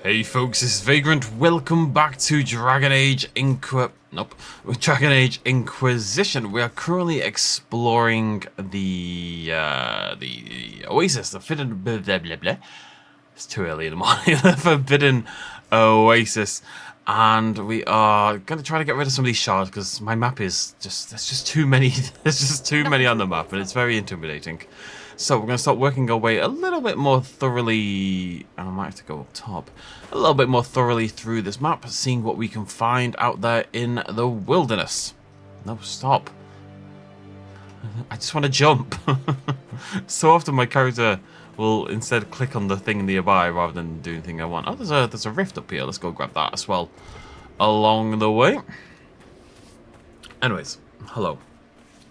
Hey folks, this is Vagrant. Welcome back to Dragon Age Dragon Age Inquisition. We are currently exploring the Oasis, the Forbidden blah, blah, blah, blah. It's too early in the morning. The Forbidden Oasis, and we are going to try to get rid of some of these shards because my map is there's just too many. There's just too many on the map, and it's very intimidating. So we're going to start working our way a little bit more thoroughly, and I might have to go up top, a little bit more thoroughly through this map, seeing what we can find out there in the wilderness. No, stop. I just want to jump. So often my character will instead click on the thing nearby rather than doing the thing I want. Oh, there's a rift up here. Let's go grab that as well along the way. Anyways, hello.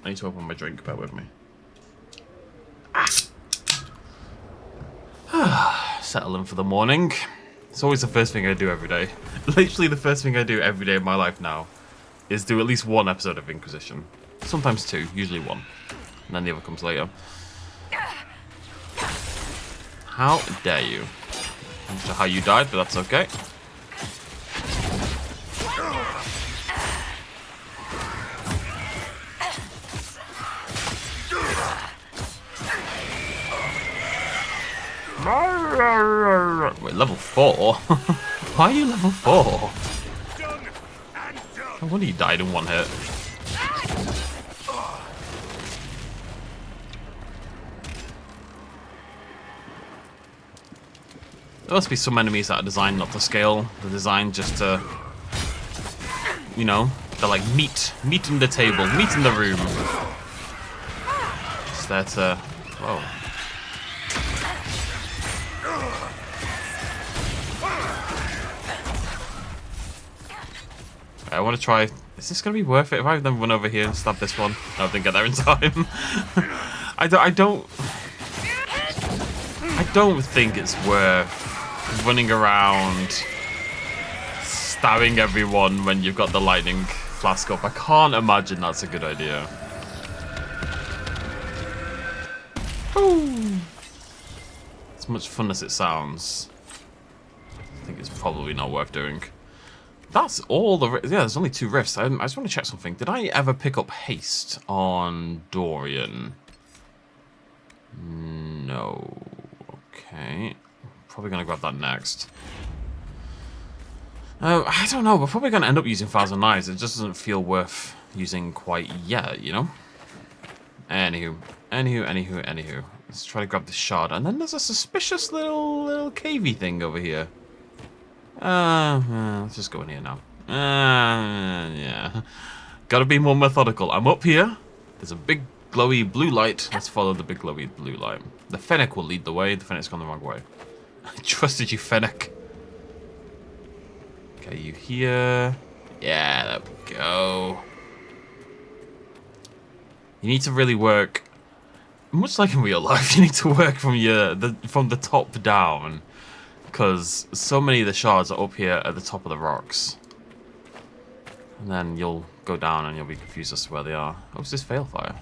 I need to open my drink, bear with me. Settle in for the morning. It's always the first thing I do every day. Literally the first thing I do every day of my life now is do at least one episode of Inquisition. Sometimes two, usually one. And then the other comes later. How dare you? I'm not sure how you died, but that's okay. Wait, level 4? Why are you level 4? No wonder you died in one hit. There must be some enemies that are designed not to scale. They're designed just to, you know, they're like meat in the table, meat in the room. It's there to, whoa. I want to try. Is this going to be worth it if I then run over here and stab this one? No, I didn't get there in time. I don't think it's worth running around stabbing everyone when you've got the lightning flask up. I can't imagine that's a good idea. Ooh. As much fun as it sounds, I think it's probably not worth doing. That's all the... Yeah, there's only 2 rifts. I just want to check something. Did I ever pick up haste on Dorian? No. Okay. Probably going to grab that next. I don't know. We're probably going to end up using Files and Knives. It just doesn't feel worth using quite yet, you know? Anywho. Let's try to grab this shard. And then there's a suspicious little cavey thing over here. Let's just go in here now. Yeah. Gotta be more methodical. I'm up here. There's a big glowy blue light. Let's follow the big glowy blue light. The Fennec will lead the way. The Fennec's gone the wrong way. I trusted you, Fennec. Okay, you here. Yeah, there we go. You need to really work, much like in real life, you need to work from the top down. Because so many of the shards are up here at the top of the rocks. And then you'll go down and you'll be confused as to where they are. Oh, is this fail fire?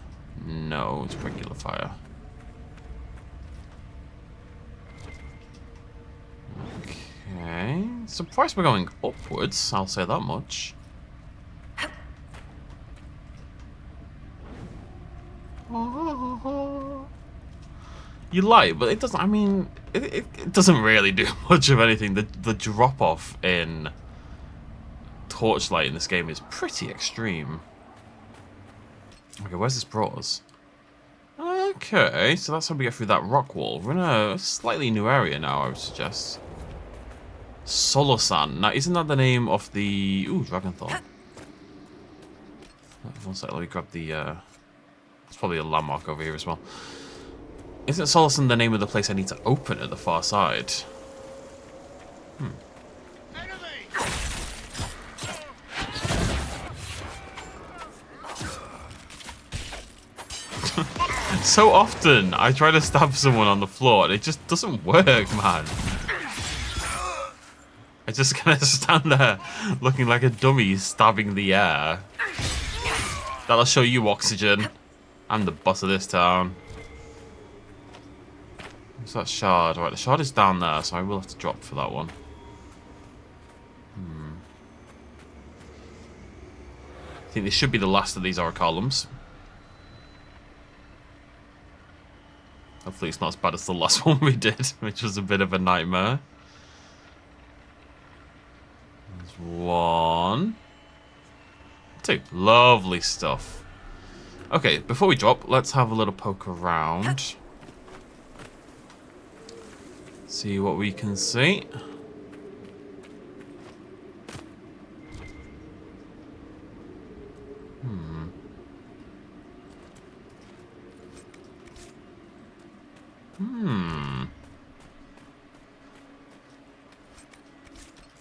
No, it's regular fire. Okay. Surprised we're going upwards, I'll say that much. You lie, but it doesn't. I mean, it doesn't really do much of anything. The drop off in torchlight in this game is pretty extreme. Okay, where's this brought us? Okay, so that's how we get through that rock wall. We're in a slightly new area now, I would suggest. Solosan. Now, isn't that the name of the... Ooh, Dragonthorn. One sec, let me grab the... There's probably a landmark over here as well. Isn't Solosan the name of the place I need to open at the far side? So often I try to stab someone on the floor and it just doesn't work, man. I just kind of stand there looking like a dummy stabbing the air. That'll show you oxygen. I'm the boss of this town. What's that shard? Alright, the shard is down there, so I will have to drop for that one. I think this should be the last of these aura columns. Hopefully it's not as bad as the last one we did, which was a bit of a nightmare. There's 1, 2. Lovely stuff. Okay, before we drop, let's have a little poke around. See what we can see.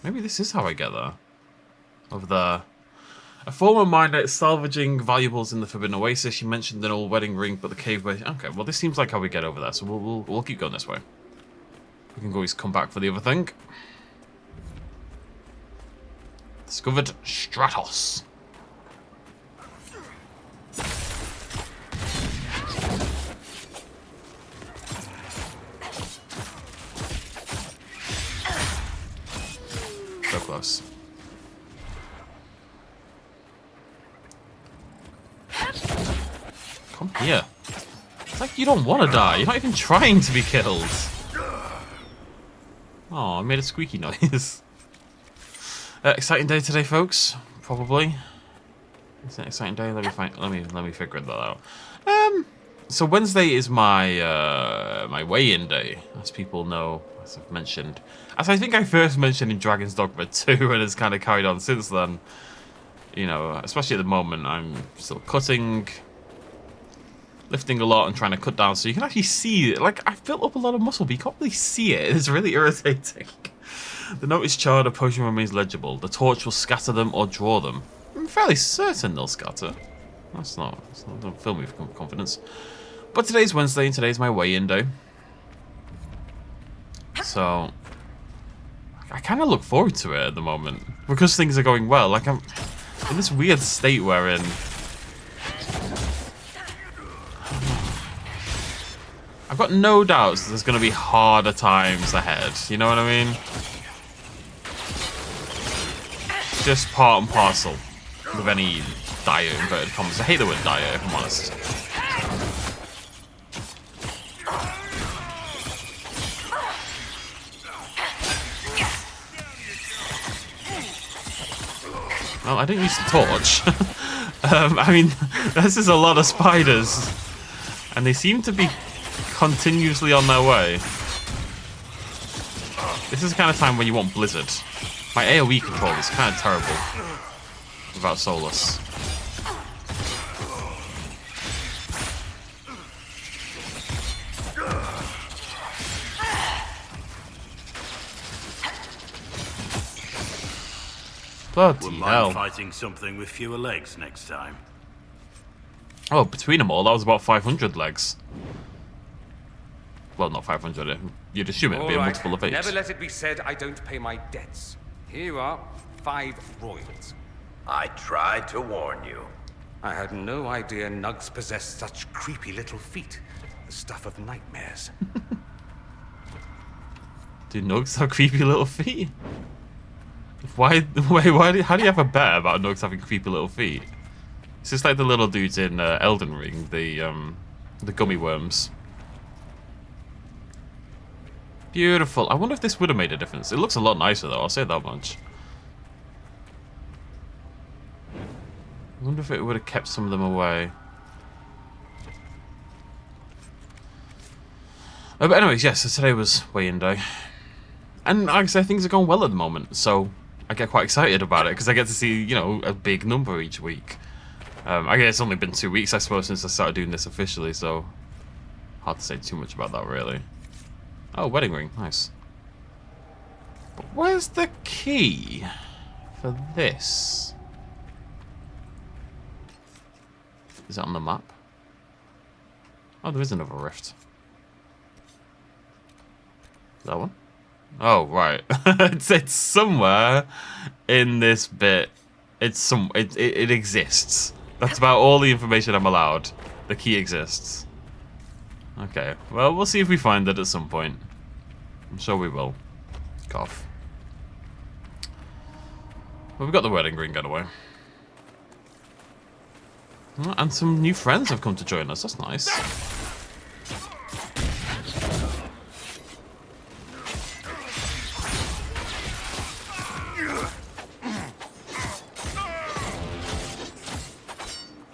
Maybe this is how I get there. Over there. A former miner salvaging valuables in the Forbidden Oasis. You mentioned an old wedding ring, but the cave... Okay, well this seems like how we get over there, so we'll keep going this way. We can always come back for the other thing. Discovered Stratos. So close. Come here. It's like you don't want to die. You're not even trying to be killed. Oh, I made a squeaky noise. Exciting day today, folks. Probably. It's an exciting day. Let me find. Let me figure that out. So Wednesday is my my weigh-in day, as people know, as I've mentioned. As I think I first mentioned in Dragon's Dogma 2, and has kind of carried on since then. You know, especially at the moment, I'm still cutting, lifting a lot, and trying to cut down. So you can actually see, like, I've built up a lot of muscle, but you can't really see it. It's really irritating. The note is charred, a potion remains legible. The torch will scatter them or draw them. I'm fairly certain they'll scatter. That's not don't fill me with confidence. But today's Wednesday, and today's my weigh-in day. So I kind of look forward to it at the moment because things are going well. Like, I'm in this weird state wherein I've got no doubts that there's going to be harder times ahead. You know what I mean? Just part and parcel with any dire, inverted commas. I hate the word dire, if I'm honest. Well, I didn't use the torch. I mean, this is a lot of spiders. And they seem to be continuously on their way. This is the kind of time when you want Blizzard. My AoE control is kind of terrible without Solus. Bloody Wouldn't hell. mind fighting something with fewer legs next time. Oh, between them all, that was about 500 legs. Well, not 500. You'd assume it'd be a multiple of 8. Never let it be said I don't pay my debts. Here are 5 royals. I tried to warn you. I had no idea nugs possessed such creepy little feet. The stuff of nightmares. Do nugs have creepy little feet? Why? How do you have a bet about nugs having creepy little feet? It's just like the little dudes in Elden Ring, the gummy worms. Beautiful. I wonder if this would have made a difference. It looks a lot nicer though, I'll say that much. I wonder if it would have kept some of them away. But anyways, yes, so today was weigh-in day. And like I say, things are going well at the moment, so I get quite excited about it, because I get to see, you know, a big number each week. I guess it's only been 2 weeks, I suppose, since I started doing this officially, so hard to say too much about that, really. Oh, wedding ring, nice. But where's the key for this? Is it on the map? Oh, there is another rift. That one? Oh, right. it's somewhere in this bit. It exists. That's about all the information I'm allowed. The key exists. Okay, well, we'll see if we find it at some point. I'm sure we will. Cough. But we've got the wedding ring anyway. Oh, and some new friends have come to join us. That's nice.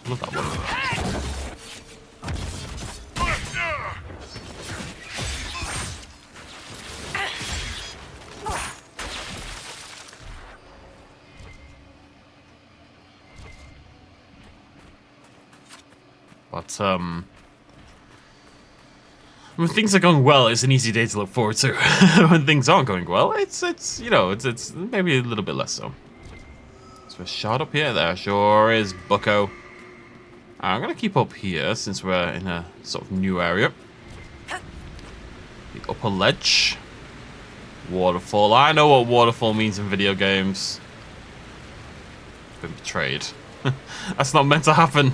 Love that one. But, when things are going well, it's an easy day to look forward to. When things aren't going well, it's you know, it's maybe a little bit less so. So a shard up here, there sure is, bucko. I'm gonna keep up here since we're in a sort of new area. The upper ledge. Waterfall. I know what waterfall means in video games. Been betrayed. That's not meant to happen.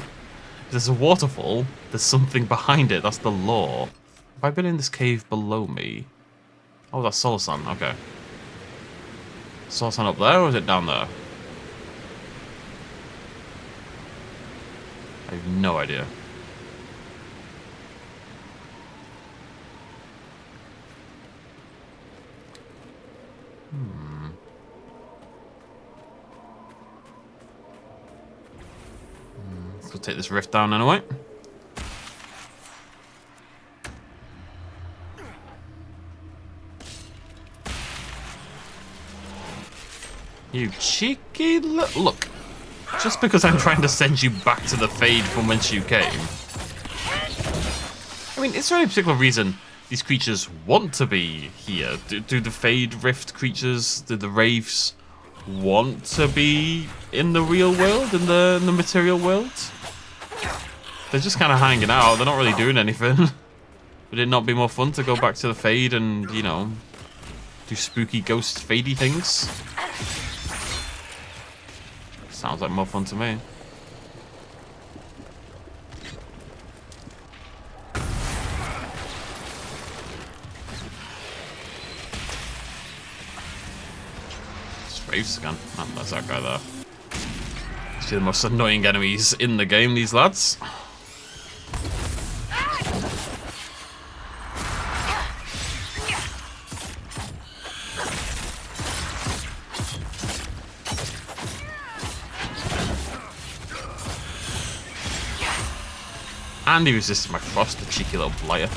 If there's a waterfall, there's something behind it. That's the law. Have I been in this cave below me? Oh, that's Solasan. Okay. Solasan up there, or is it down there? I have no idea. Let's go take this rift down anyway. You cheeky look. Just because I'm trying to send you back to the Fade from whence you came. I mean, is there any particular reason these creatures want to be here? Do the Fade Rift creatures, do the Wraiths want to be in the real world, in the material world? They're just kind of hanging out. They're not really doing anything. Would it not be more fun to go back to the Fade and, you know, do spooky ghost fadey things? Sounds like more fun to me. Wraiths again. Oh, that's that guy there. See the most annoying enemies in the game, these lads. And he resisted my frost, the cheeky little blighter.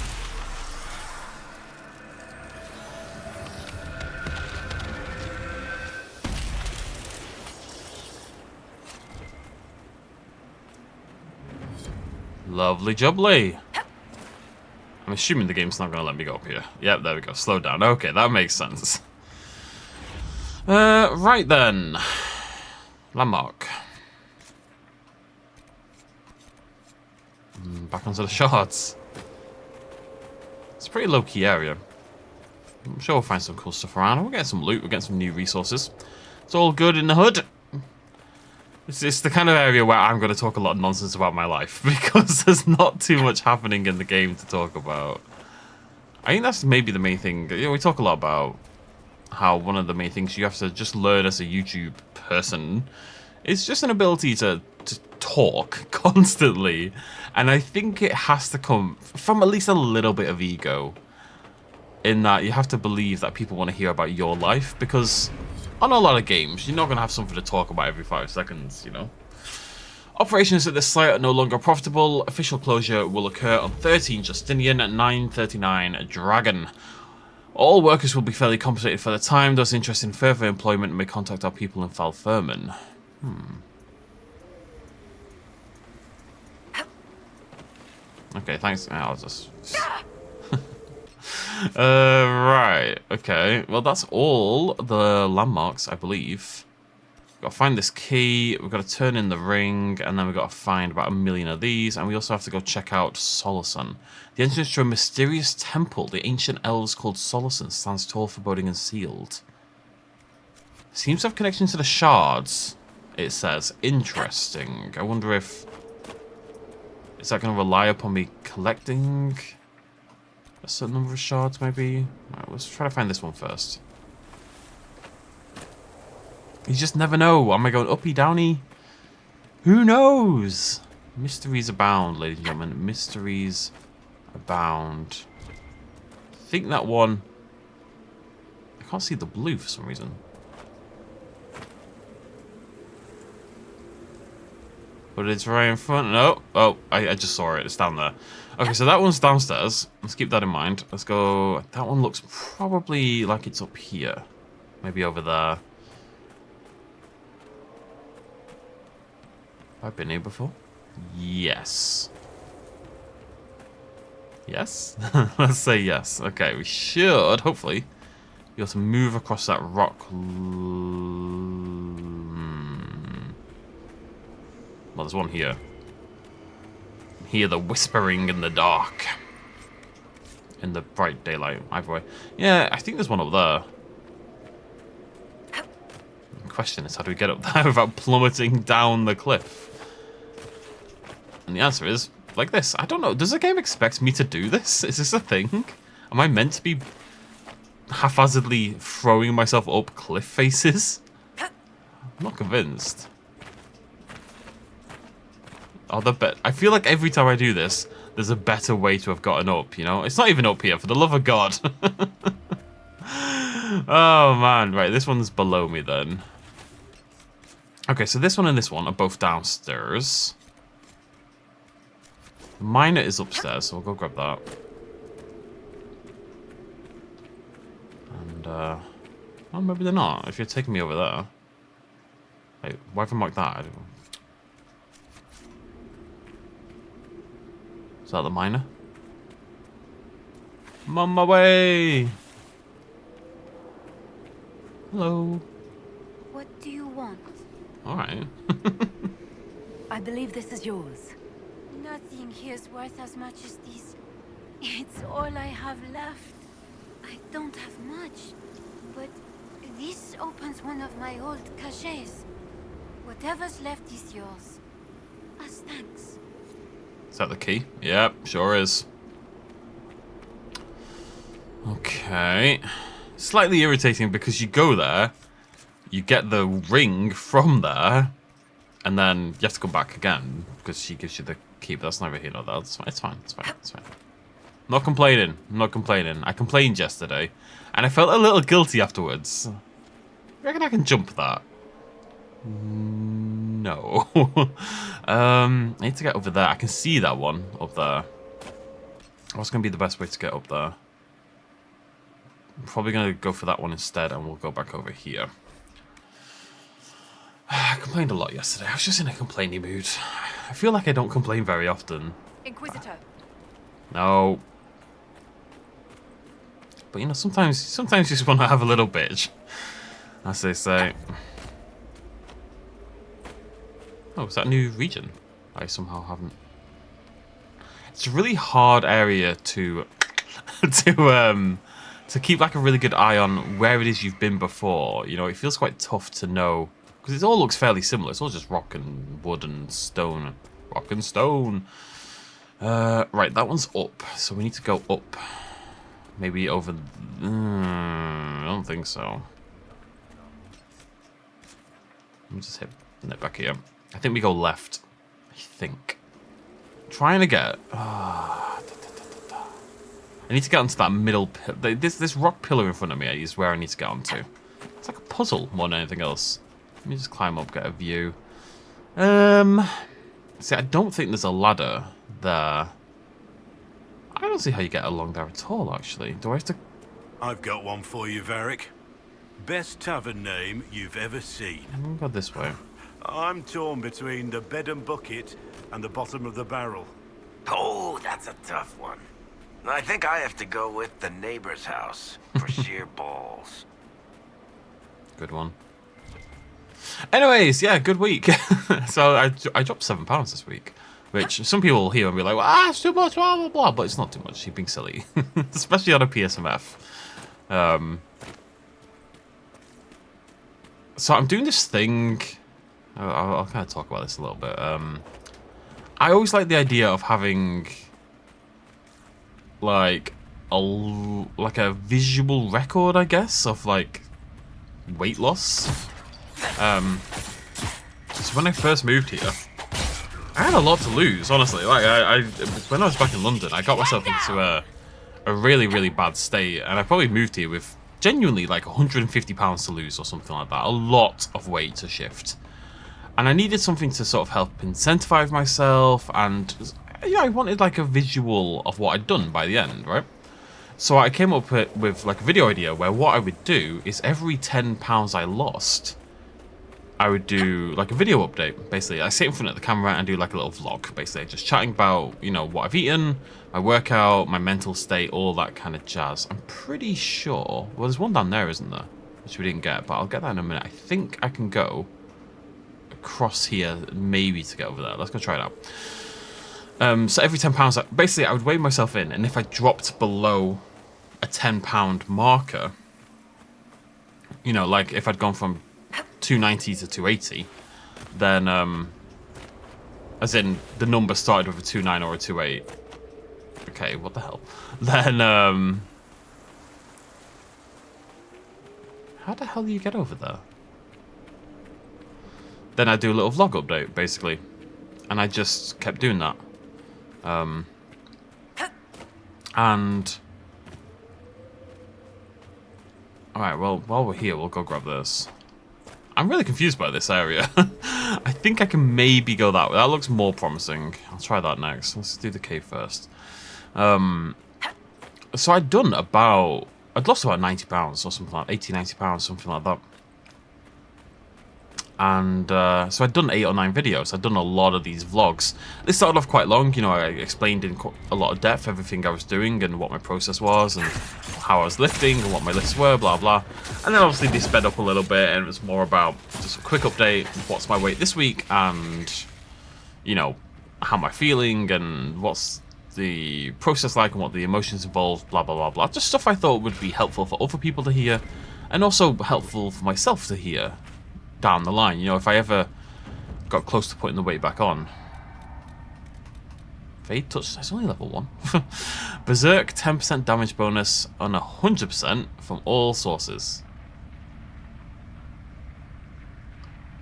Lovely jubbly. I'm assuming the game's not going to let me go up here. Yep, there we go. Slow down. Okay, that makes sense. Right then. Landmark. Back onto the shards. It's a pretty low-key area. I'm sure we'll find some cool stuff around. We'll get some loot. We'll get some new resources. It's all good in the hood. It's the kind of area where I'm going to talk a lot of nonsense about my life because there's not too much happening in the game to talk about. I think that's maybe the main thing. You know, we talk a lot about how one of the main things you have to just learn as a YouTube person is just an ability to talk constantly. And I think it has to come from at least a little bit of ego in that you have to believe that people want to hear about your life, because on a lot of games, you're not going to have something to talk about every 5 seconds, you know. Operations at this site are no longer profitable. Official closure will occur on 13 Justinian at 939 Dragon. All workers will be fairly compensated for their time. Those interested in further employment may contact our people in Falferman. Okay, thanks. I'll just... right. Okay. Well, that's all the landmarks, I believe. We've got to find this key. We've got to turn in the ring, and then we've got to find about 1 million of these. And we also have to go check out Solasan. The entrance to a mysterious temple. The ancient elves called Solasan stands tall, foreboding, and sealed. Seems to have connection to the shards. It says interesting. I wonder if is that going to rely upon me collecting a certain number of shards, maybe? Alright, let's try to find this one first. You just never know. Am I going uppy, downy? Who knows? Mysteries abound, ladies and gentlemen. Mysteries abound. I think that one... I can't see the blue for some reason. But it's right in front. No. Oh, I just saw it. It's down there. Okay, so that one's downstairs. Let's keep that in mind. Let's go... That one looks probably like it's up here. Maybe over there. Have I been here before? Yes. Yes? Let's say yes. Okay, we should, hopefully, be able to move across that rock. Well, there's one here. Hear the whispering in the dark. In the bright daylight, either way. Yeah, I think there's one up there. The question is, how do we get up there without plummeting down the cliff? And the answer is, like this. I don't know. Does the game expect me to do this? Is this a thing? Am I meant to be haphazardly throwing myself up cliff faces? I'm not convinced. Oh, I feel like every time I do this, there's a better way to have gotten up, you know? It's not even up here, for the love of God. Oh, man. Right, this one's below me then. Okay, so this one and this one are both downstairs. The miner is upstairs, so we'll go grab that. And, well, maybe they're not, if you're taking me over there. Wait, why have I marked that? I don't know. Is that the miner? I'm on my way! Hello. What do you want? Alright. I believe this is yours. Nothing here's worth as much as this. It's all I have left. I don't have much, but this opens one of my old caches. Whatever's left is yours. As thanks. Is that the key? Yep, sure is. Okay. Slightly irritating because you go there, you get the ring from there, and then you have to come back again because she gives you the key, but that's neither here nor there. It's fine, it's fine, it's fine, it's fine. Not complaining, not complaining. I complained yesterday, and I felt a little guilty afterwards. You reckon I can jump that? No. I need to get over there. I can see that one up there. What's going to be the best way to get up there? I'm probably going to go for that one instead, and we'll go back over here. I complained a lot yesterday. I was just in a complaining mood. I feel like I don't complain very often. Inquisitor. No. But, you know, sometimes you just want to have a little bitch, as they say. Oh, is that a new region? I somehow haven't. It's a really hard area to to keep like a really good eye on where it is you've been before. You know, it feels quite tough to know because it all looks fairly similar. It's all just rock and wood and stone. Rock and stone. Right, that one's up, so we need to go up. Maybe over. I don't think so. Let me just hit it back here. I think we go left. I think. Trying to get. I need to get onto that middle. This rock pillar in front of me is where I need to get onto. It's like a puzzle more than anything else. Let me just climb up, get a view. See, I don't think there's a ladder there. I don't see how you get along there at all, actually. Do I have to... I've got one for you, Varric. Best tavern name you've ever seen. I'm gonna go this way. I'm torn between the bed and bucket and the bottom of the barrel. Oh, that's a tough one. I think I have to go with the neighbor's house for sheer balls. Good one. Anyways, yeah, good week. So I dropped £7 this week, which some people will hear and be like, well, it's too much, blah, blah, blah. But it's not too much. You're being silly. Especially on a PSMF. So I'm doing this thing... I'll kind of talk about this a little bit. I always like the idea of having... like a visual record, I guess, of like weight loss. So when I first moved here, I had a lot to lose, honestly. Like, when I was back in London, I got myself into a really, really bad state, and I probably moved here with genuinely like £150 to lose or something like that. A lot of weight to shift. And I needed something to sort of help incentivize myself, and yeah, I wanted like a visual of what I'd done by the end, right? So I came up with like a video idea where what I would do is every £10 I lost, I would do like a video update. Basically, I sit in front of the camera and do like a little vlog, basically just chatting about, you know, what I've eaten, my workout, my mental state, all that kind of jazz. I'm pretty sure, well, there's one down there, isn't there, which we didn't get, but I'll get that in a minute. I think I can go across here maybe to get over there. Let's go try it out. So every £10, basically I would weigh myself in, and if I dropped below a £10 marker, you know, like if I'd gone from 290 to 280, then as in the number started with a 29 or a 28. Okay, what the hell? Then how the hell do you get over there? Then I do a little vlog update, basically, and I just kept doing that. And alright, well, while we're here, we'll go grab this. I'm really confused by this area. I think I can maybe go that way. That looks more promising. I'll try that next. Let's do the cave first. So I'd lost about £90 or something like that, £80, £90, something like that. And so I'd done 8 or 9 videos. I'd done a lot of these vlogs. They started off quite long, you know, I explained in a lot of depth everything I was doing and what my process was and how I was lifting and what my lifts were, blah, blah. And then obviously they sped up a little bit and it was more about just a quick update, what's my weight this week and, you know, how am I feeling and what's the process like and what the emotions involved, blah, blah, blah, blah. Just stuff I thought would be helpful for other people to hear and also helpful for myself to hear down the line, you know, if I ever got close to putting the weight back on. Fade touch, that's only level 1. Berserk, 10% damage bonus on 100% from all sources.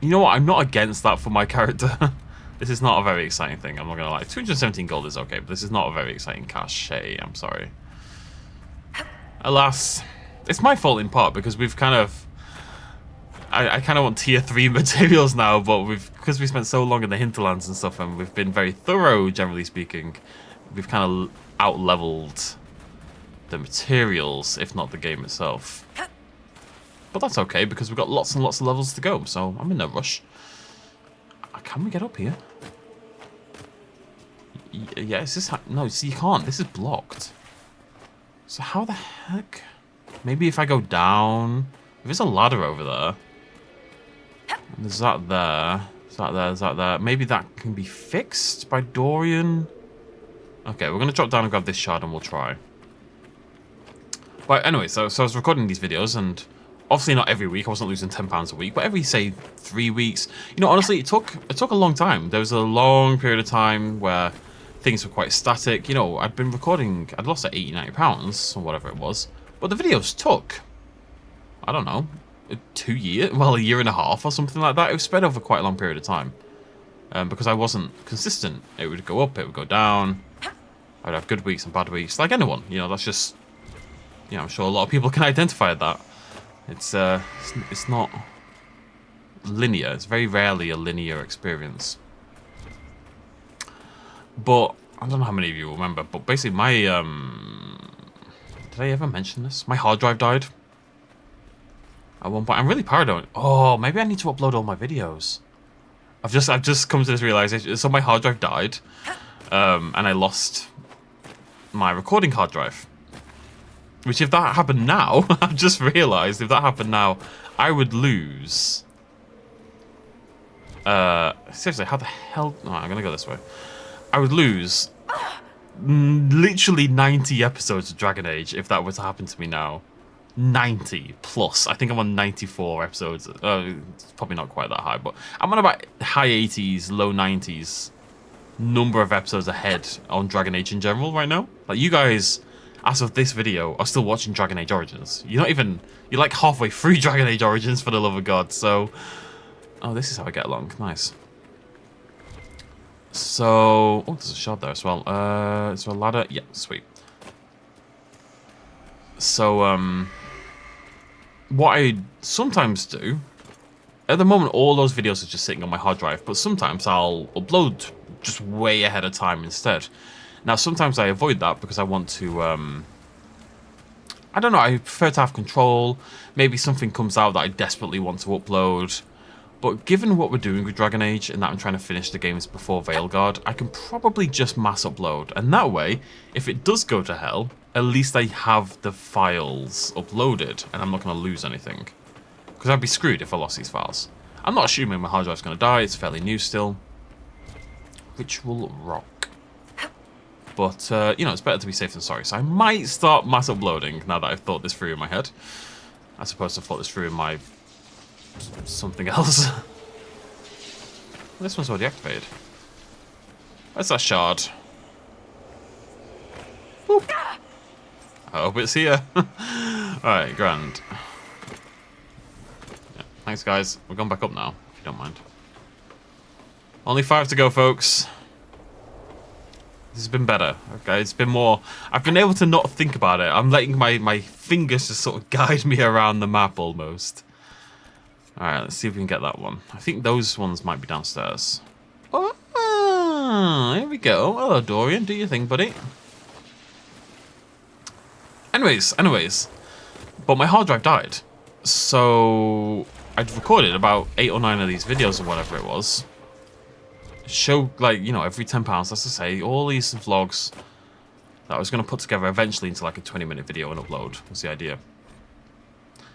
You know what, I'm not against that for my character. This is not a very exciting thing, I'm not gonna lie. 217 gold is okay, but this is not a very exciting cachet, I'm sorry. Alas, it's my fault in part because we've kind of I kind of want tier 3 materials now, but because we spent so long in the hinterlands and stuff, and we've been very thorough, generally speaking, we've kind of out-leveled the materials, if not the game itself. But that's okay, because we've got lots and lots of levels to go, so I'm in no rush. Can we get up here? Yeah, is this... No, see, you can't. This is blocked. So how the heck? Maybe if I go down... If there's a ladder over there... There's that there. Is that there? Is that there? Maybe that can be fixed by Dorian. Okay, we're going to drop down and grab this shard and we'll try. But anyway, so I was recording these videos and obviously not every week. I wasn't losing £10 a week, but every, say, 3 weeks. You know, honestly, it took a long time. There was a long period of time where things were quite static. You know, I'd been recording, I'd lost like £80, £90 or whatever it was. But the videos took, I don't know, 2 years, well, a year and a half or something like that. It was spread over quite a long period of time because I wasn't consistent. It would go up, it would go down. I would have good weeks and bad weeks, like anyone. You know, that's just, you know, I'm sure a lot of people can identify that. It's not linear. It's very rarely a linear experience. But I don't know how many of you remember, but basically my did I ever mention this? My hard drive died. At one point, I'm really paranoid. Oh, maybe I need to upload all my videos. I've just come to this realization. So my hard drive died, and I lost my recording hard drive. Which, if that happened now, I've just realized if that happened now, I would lose. Seriously, how the hell? No, I'm gonna go this way. I would lose literally 90 episodes of Dragon Age if that were to happen to me now. 90 plus. I think I'm on 94 episodes. It's probably not quite that high, but I'm on about high 80s, low 90s number of episodes ahead on Dragon Age in general right now. Like, you guys, as of this video, are still watching Dragon Age Origins. You're like halfway through Dragon Age Origins, for the love of God. So Oh, this is how I get along. Nice. So... Oh, there's a shard there as well. Is there a ladder? Yeah, sweet. So, what I sometimes do... At the moment, all those videos are just sitting on my hard drive, but sometimes I'll upload just way ahead of time instead. Now, sometimes I avoid that because I want to... I don't know, I prefer to have control. Maybe something comes out that I desperately want to upload. But given what we're doing with Dragon Age, and that I'm trying to finish the games before Veilguard, I can probably just mass upload. And that way, if it does go to hell, at least I have the files uploaded, and I'm not going to lose anything. Because I'd be screwed if I lost these files. I'm not assuming my hard drive's going to die, it's fairly new still. Which will rock. But, you know, it's better to be safe than sorry. So I might start mass uploading now that I've thought this through in my head. I suppose I've thought this through in my... something else. This one's already activated. Where's that shard? Boop. I hope it's here. Alright, grand. Yeah, thanks, guys. We're going back up now, if you don't mind. Only 5 to go, folks. This has been better, okay? It's been more... I've been able to not think about it. I'm letting my fingers just sort of guide me around the map, almost. Alright, let's see if we can get that one. I think those ones might be downstairs. Oh, here we go. Hello, Dorian. Do your thing, buddy. Anyways. But my hard drive died. So I'd recorded about 8 or 9 of these videos or whatever it was. Show, like, you know, every £10, that's to say, all these vlogs that I was going to put together eventually into like a 20-minute video and upload was the idea.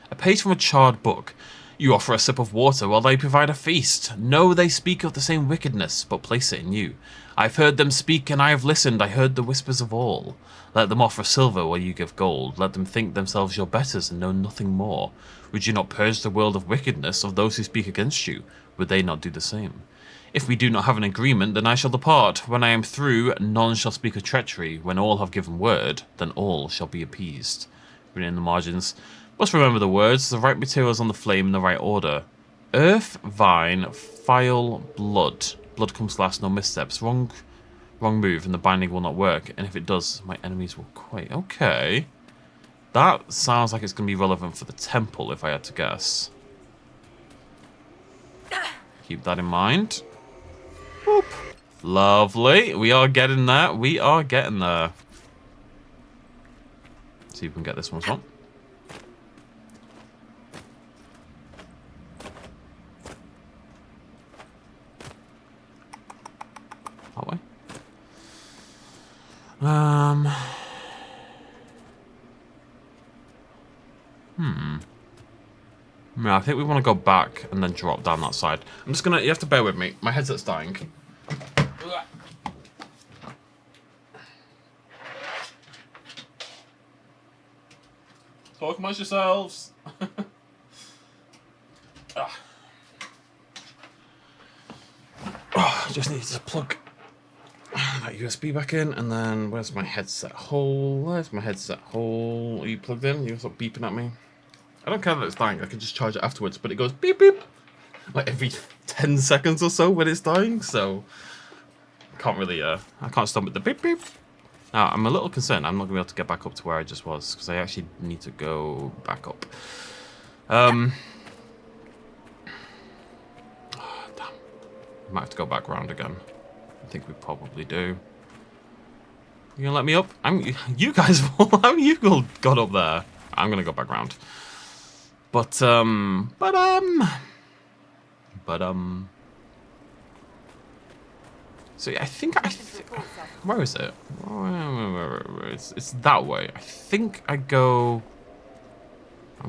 A page from a charred book. You offer a sip of water while they provide a feast. No, they speak of the same wickedness, but place it in you. I've heard them speak and I have listened. I heard the whispers of all. Let them offer silver while you give gold. Let them think themselves your betters and know nothing more. Would you not purge the world of wickedness of those who speak against you? Would they not do the same? If we do not have an agreement, then I shall depart. When I am through, none shall speak of treachery. When all have given word, then all shall be appeased. Written in the margins. Must remember the words, the right materials on the flame in the right order. Earth, vine, file, blood. Blood comes last, no missteps. Wrong move and the binding will not work. And if it does, my enemies will quake. Okay. That sounds like it's going to be relevant for the temple, if I had to guess. Keep that in mind. Boop. Lovely. We are getting there. We are getting there. See if we can get this one as well. That way. No, I think we want to go back and then drop down that side. I'm just gonna... You have to bear with me. My headset's dying. Talk amongst yourselves. Just need to plug that USB back in, and then where's my headset hole? Where's my headset hole? Are you plugged in? You're sort of beeping at me. I don't care that it's dying. I can just charge it afterwards, but it goes beep beep like every 10 seconds or so when it's dying. So I can't really I can't stop at the beep beep. Now I'm a little concerned. I'm not gonna be able to get back up to where I just was because I actually need to go back up. Damn. I might have to go back round again. I think we probably do. You gonna let me up? You guys, how have you got up there? I'm gonna go back round. But so yeah, I think where is it? It's that way. I think we're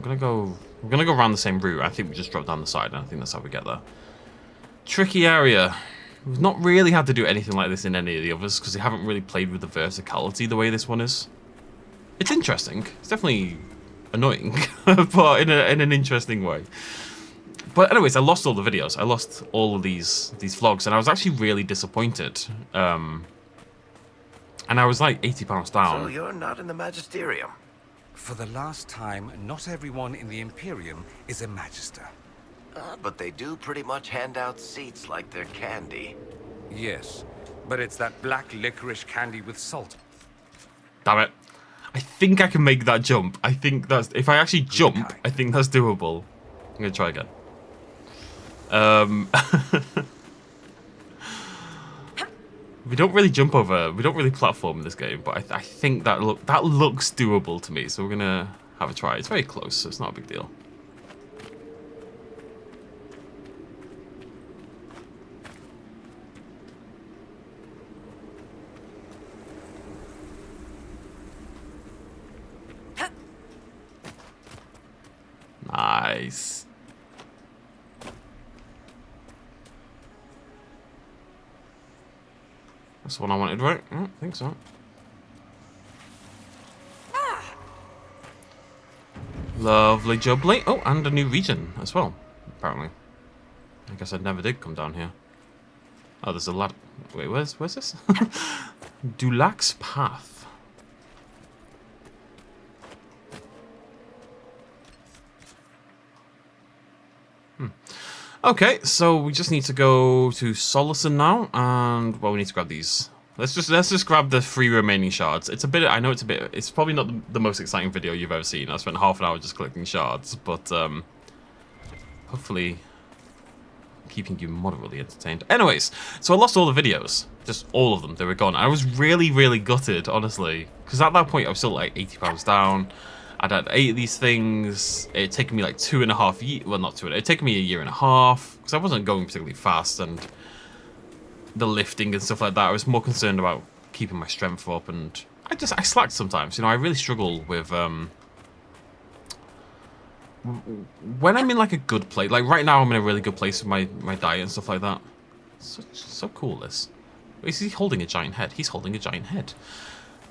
gonna go around the same route. I think we just drop down the side, and I think that's how we get there. Tricky area. We've not really had to do anything like this in any of the others because they haven't really played with the verticality the way this one is. It's interesting. It's definitely annoying, but in an interesting way. But anyways, I lost all the videos. I lost all of these vlogs, and I was actually really disappointed. And I was like £80 down. So you're not in the Magisterium? For the last time, not everyone in the Imperium is a Magister. But they do pretty much hand out seats like they're candy. Yes, but it's that black licorice candy with salt. Damn it. I think I can make that jump. I think that's... If I actually jump, I think that's doable. I'm going to try again. We don't really jump over... We don't really platform in this game, but I think that looks doable to me. So we're going to have a try. It's very close, so it's not a big deal. Nice. That's the one I wanted, right? I think so. Lovely jubbly. Oh, and a new region as well, apparently. I guess I never did come down here. Oh, there's a ladder. Wait, where's this? Dulac's Path. Okay, so we just need to go to Solison now, and well, we need to grab these. Let's just grab the 3 remaining shards. It's a bit. I know it's a bit. It's probably not the most exciting video you've ever seen. I spent half an hour just collecting shards, but hopefully keeping you moderately entertained. Anyways, so I lost all the videos, just all of them. They were gone. I was really gutted, honestly, because at that point I was still like 80 pounds down. I'd had 8 of these things. It'd taken me like 2.5 years. Well, not 2. It'd taken me a year and a half because I wasn't going particularly fast, and the lifting and stuff like that. I was more concerned about keeping my strength up, and I slacked sometimes. You know, I really struggle with when I'm in like a good place. Like right now, I'm in a really good place with my diet and stuff like that. So cool. This. Is he holding a giant head? He's holding a giant head.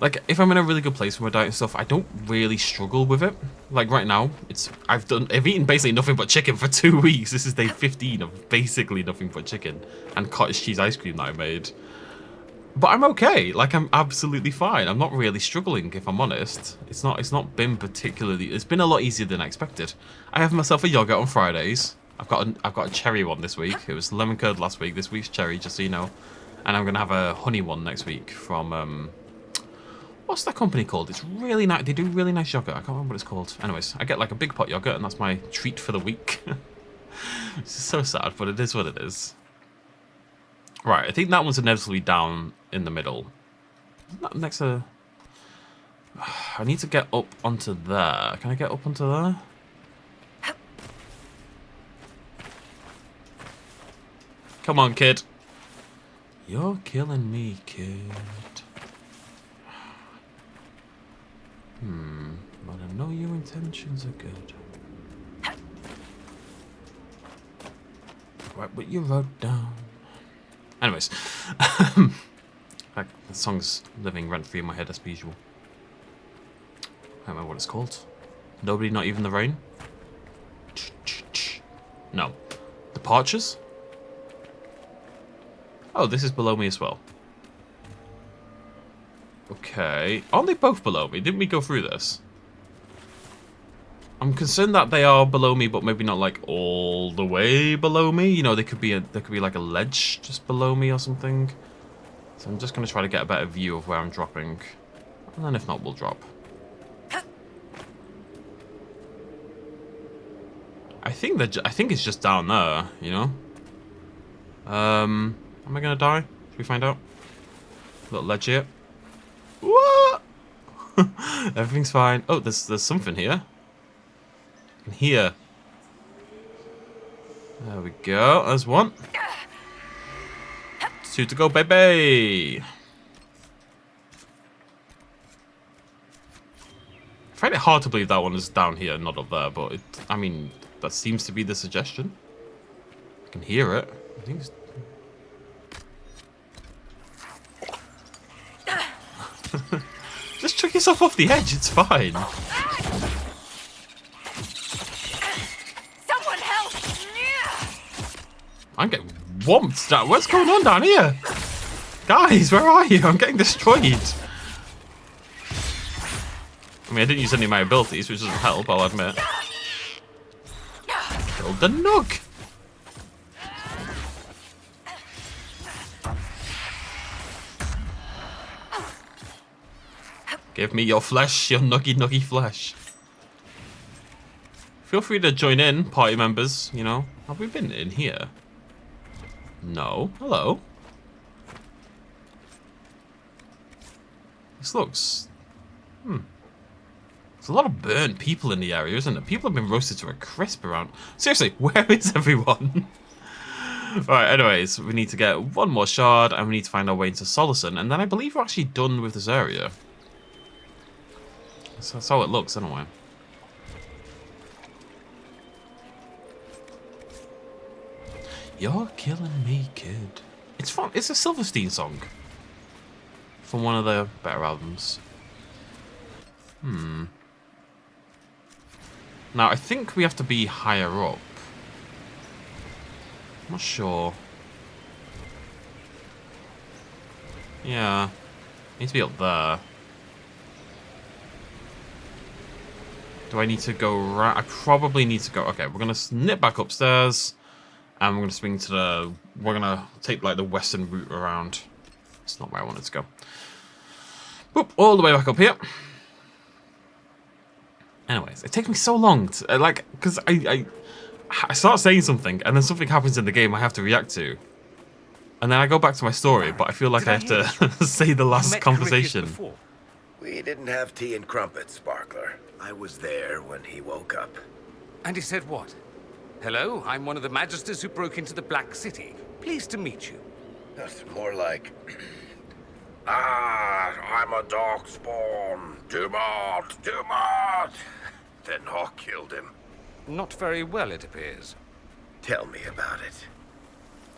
Like, if I'm in a really good place with my diet and stuff, I don't really struggle with it. Like, right now, I've eaten basically nothing but chicken for 2 weeks. This is day 15 of basically nothing but chicken and cottage cheese ice cream that I made. But I'm okay. Like, I'm absolutely fine. I'm not really struggling, if I'm honest. It's not been particularly... It's been a lot easier than I expected. I have myself a yogurt on Fridays. I've got a cherry one this week. It was lemon curd last week. This week's cherry, just so you know. And I'm going to have a honey one next week from... What's that company called? It's really nice. They do really nice yogurt. I can't remember what it's called. Anyways, I get like a big pot yogurt, and that's my treat for the week. It's so sad, but it is what it is. Right, I think that one's inevitably down in the middle. Isn't that next to... I need to get up onto there. Can I get up onto there? Come on, kid. You're killing me, kid. But I know your intentions are good. Right, what you wrote down. Anyways, the song's living rent-free in my head as per usual. I don't remember what it's called. Nobody, not even the rain? No. Departures? Oh, this is below me as well. Okay. Aren't they both below me? Didn't we go through this? I'm concerned that they are below me, but maybe not like all the way below me. You know, there could be like a ledge just below me or something. So I'm just gonna try to get a better view of where I'm dropping, and then if not, we'll drop. I think it's just down there. You know. Am I gonna die? Should we find out? Little ledge here. What? Everything's fine. Oh, there's something here. And here. There we go. There's one. 2 to go, baby. I find it hard to believe that one is down here, not up there. But I mean, that seems to be the suggestion. I can hear it. I think it's... Just chuck yourself off the edge, it's fine. Someone help! I'm getting whomped down. What's going on down here? Guys, where are you? I'm getting destroyed. I mean, I didn't use any of my abilities, which doesn't help, I'll admit. Killed the Nook! Give me your flesh, your nuggy flesh. Feel free to join in, party members, you know. Have we been in here? No. Hello. This looks... There's a lot of burnt people in the area, isn't it? People have been roasted to a crisp around. Seriously, where is everyone? Alright, anyways, we need to get one more shard, and we need to find our way into Solacen, and then I believe we're actually done with this area. So that's how it looks, anyway. You're killing me, kid. It's fun. It's a Silverstein song. From one of the better albums. Now, I think we have to be higher up. I'm not sure. Yeah. Need to be up there. Do I need to go right? I probably need to go... Okay, we're going to nip back upstairs. And we're going to swing to the... We're going to take, like, the western route around. It's not where I wanted to go. Boop, all the way back up here. Anyways, it takes me so long to, like, because I start saying something, and then something happens in the game I have to react to. And then I go back to my story, but I feel like I have to say the last conversation. We didn't have tea and crumpets, Sparkler. I was there when he woke up. And he said what? Hello, I'm one of the magisters who broke into the Black City. Pleased to meet you. That's more like... I'm a darkspawn. Dumont! Then Hawk killed him. Not very well, it appears. Tell me about it.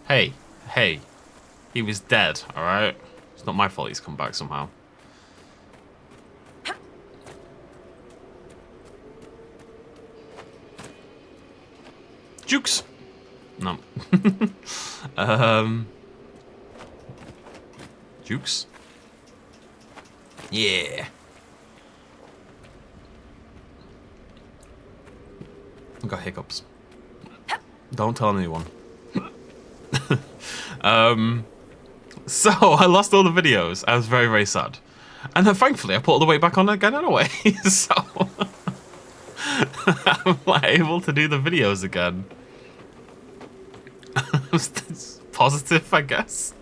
Hey. He was dead, alright? It's not my fault he's come back somehow. Jukes! No. Jukes? Yeah. I've got hiccups. Don't tell anyone. So, I lost all the videos. I was very, very sad. And then thankfully, I put all the weight back on again anyway. So, I'm like, able to do the videos again. It's positive, I guess.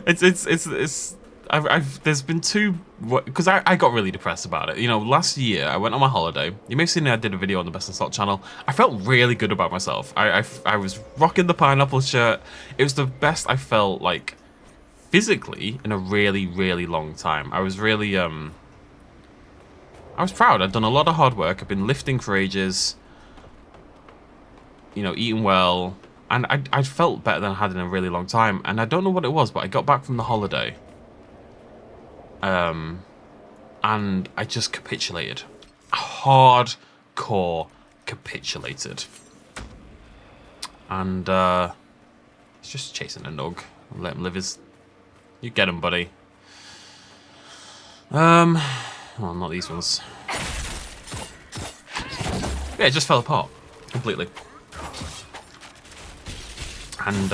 There's been two, because I got really depressed about it. You know, last year I went on my holiday. You may have seen I did a video on the Best in Slot channel. I felt really good about myself. I was rocking the pineapple shirt. It was the best I felt like physically in a really, really long time. I was really I was proud. I'd done a lot of hard work. I've been lifting for ages. You know, eating well. And I felt better than I had in a really long time. And I don't know what it was, but I got back from the holiday. And I just capitulated. Hardcore capitulated. And, he's just chasing a nug. Let him live his... You get him, buddy. Well, not these ones. Yeah, it just fell apart. Completely. And,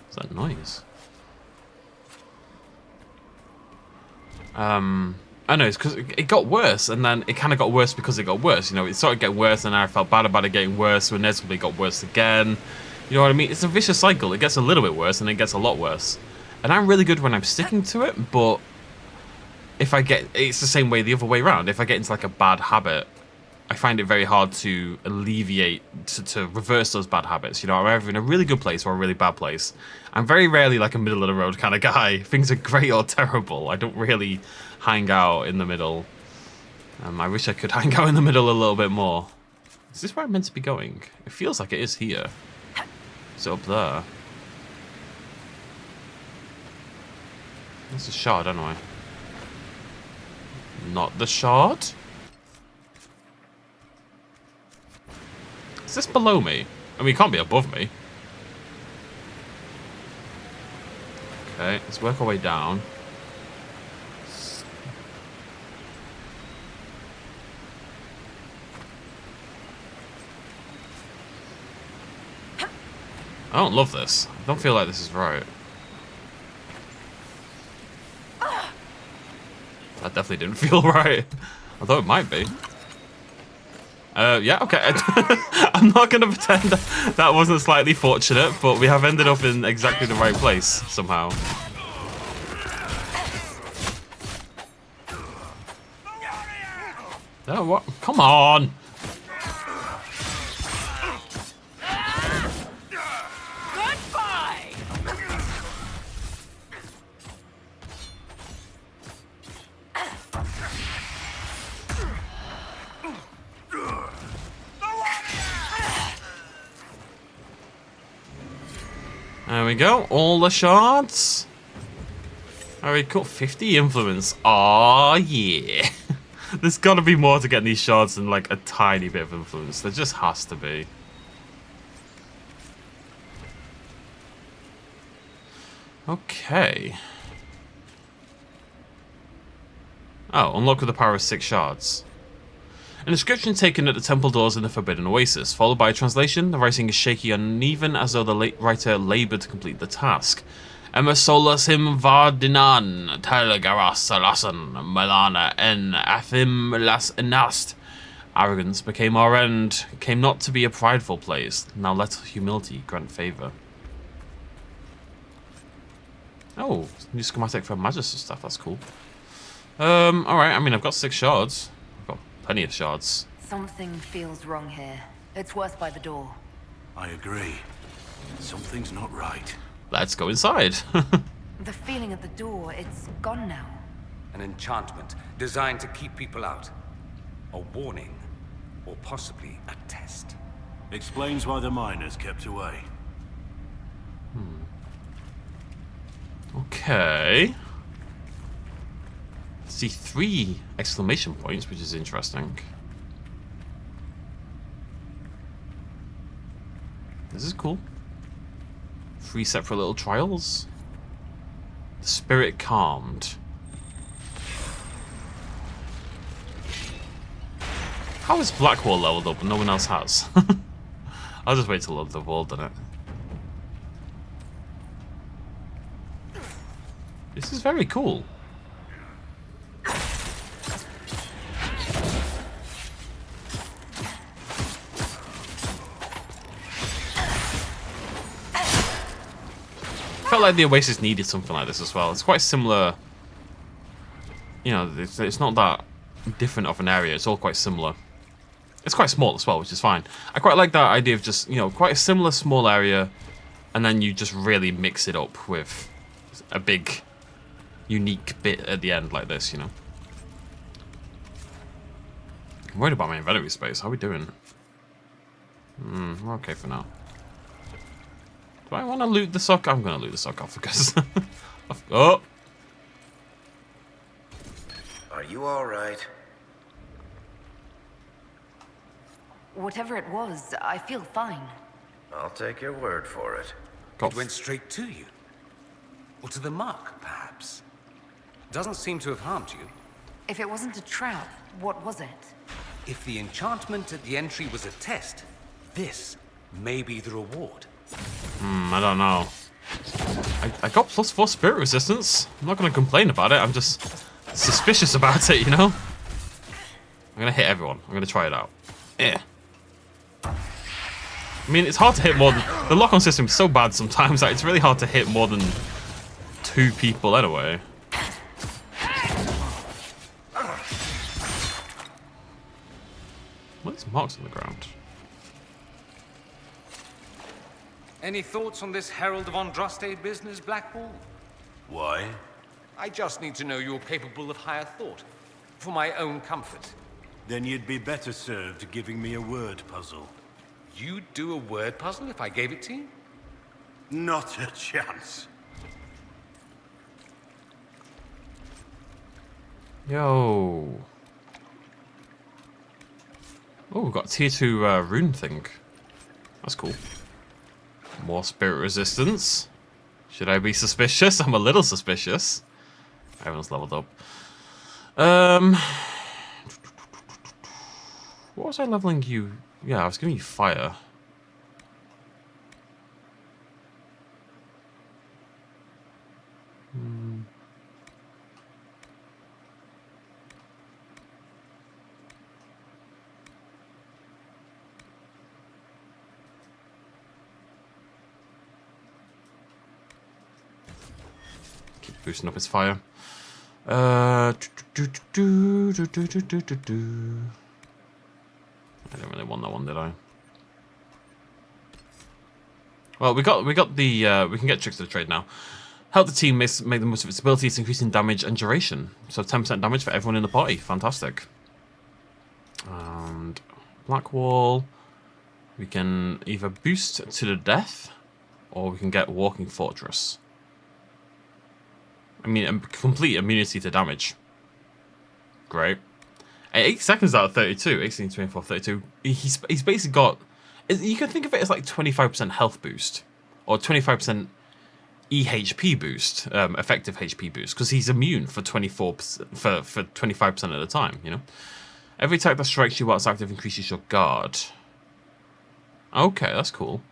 what's that noise? I know, it's because it got worse, and then it kind of got worse because it got worse. You know, it started getting worse, and I felt bad about it getting worse, so inevitably it got worse again. You know what I mean? It's a vicious cycle. It gets a little bit worse, and it gets a lot worse. And I'm really good when I'm sticking to it, but if I get... It's the same way the other way around. If I get into, like, a bad habit, I find it very hard to alleviate, to reverse those bad habits. You know, I'm either in a really good place or a really bad place. I'm very rarely, like, a middle-of-the-road kind of guy. Things are great or terrible. I don't really hang out in the middle. I wish I could hang out in the middle a little bit more. Is this where I'm meant to be going? It feels like it is here. Is it up there? That's a shard, anyway. Not the shard? Is this below me? I mean, he can't be above me. Okay, let's work our way down. I don't love this. I don't feel like this is right. That definitely didn't feel right. Although it might be. Yeah, okay. I'm not going to pretend that wasn't slightly fortunate, but we have ended up in exactly the right place somehow. Oh, what? Come on! There we go, all the shards. Very cool, 50 influence. Aw, yeah. There's got to be more to get these shards than like a tiny bit of influence. There just has to be. Okay. Oh, unlock with the power of 6 shards. An inscription taken at the temple doors in the Forbidden Oasis, followed by a translation. The writing is shaky and uneven, as though the writer laboured to complete the task. Emma solas him vardinan, telgaras salasan, malana en athim las enast. Arrogance became our end, came not to be a prideful place. Now let humility grant favour. Oh, new schematic for Magister stuff, that's cool. Alright, I mean, I've got 6 shards. I've got plenty of shards. Something feels wrong here. It's worse by the door. I agree. Something's not right. Let's go inside. The feeling at the door, it's gone now. An enchantment designed to keep people out. A warning, or possibly a test. Explains why the miners kept away. Okay. See 3 exclamation points, which is interesting. This is cool. 3 separate little trials. The spirit calmed. How is Blackwall leveled up and no one else has? I'll just wait till I've all done it. This is very cool. Felt like the Oasis needed something like this as well. It's quite similar. You know, it's not that different of an area. It's all quite similar. It's quite small as well, which is fine. I quite like that idea of just, you know, quite a similar small area, and then you just really mix it up with a big, unique bit at the end like this, you know. I'm worried about my inventory space. How are we doing? We're okay for now. Do I want to loot the sock? I'm going to loot the sock off because... oh! Are you all right? Whatever it was, I feel fine. I'll take your word for it. It went straight to you. Or to the mark, perhaps. Doesn't seem to have harmed you. If it wasn't a trap, what was it? If the enchantment at the entry was a test, this may be the reward. I don't know. I got +4 spirit resistance. I'm not going to complain about it. I'm just suspicious about it, you know? I'm going to hit everyone. I'm going to try it out. Yeah. I mean, it's hard to hit more than... The lock-on system is so bad sometimes that it's really hard to hit more than 2 people anyway. What is marks on the ground? Any thoughts on this Herald of Andraste business, Blackwall? Why? I just need to know you're capable of higher thought. For my own comfort. Then you'd be better served giving me a word puzzle. You'd do a word puzzle if I gave it to you? Not a chance. Yo. Oh, we've got a tier 2 rune thing. That's cool. More spirit resistance. Should I be suspicious? I'm a little suspicious. Everyone's leveled up. What was I leveling you? Yeah, I was giving you fire. Keep boosting up his fire. I didn't really want that one, did I? Well, we got the we can get tricks to the trade now. Help the team make the most of its abilities, increasing damage and duration. So 10% damage for everyone in the party. Fantastic. And Black Wall, we can either boost to the death, or we can get Walking Fortress. I mean, complete immunity to damage. Great. 8 seconds out of 32. 18, 24, 32. He's basically got... You can think of it as like 25% health boost. Or 25% EHP boost. Effective HP boost. Because he's immune for 24%, for 25% of the time, you know? Every attack that strikes you while it's active increases your guard. Okay, that's cool.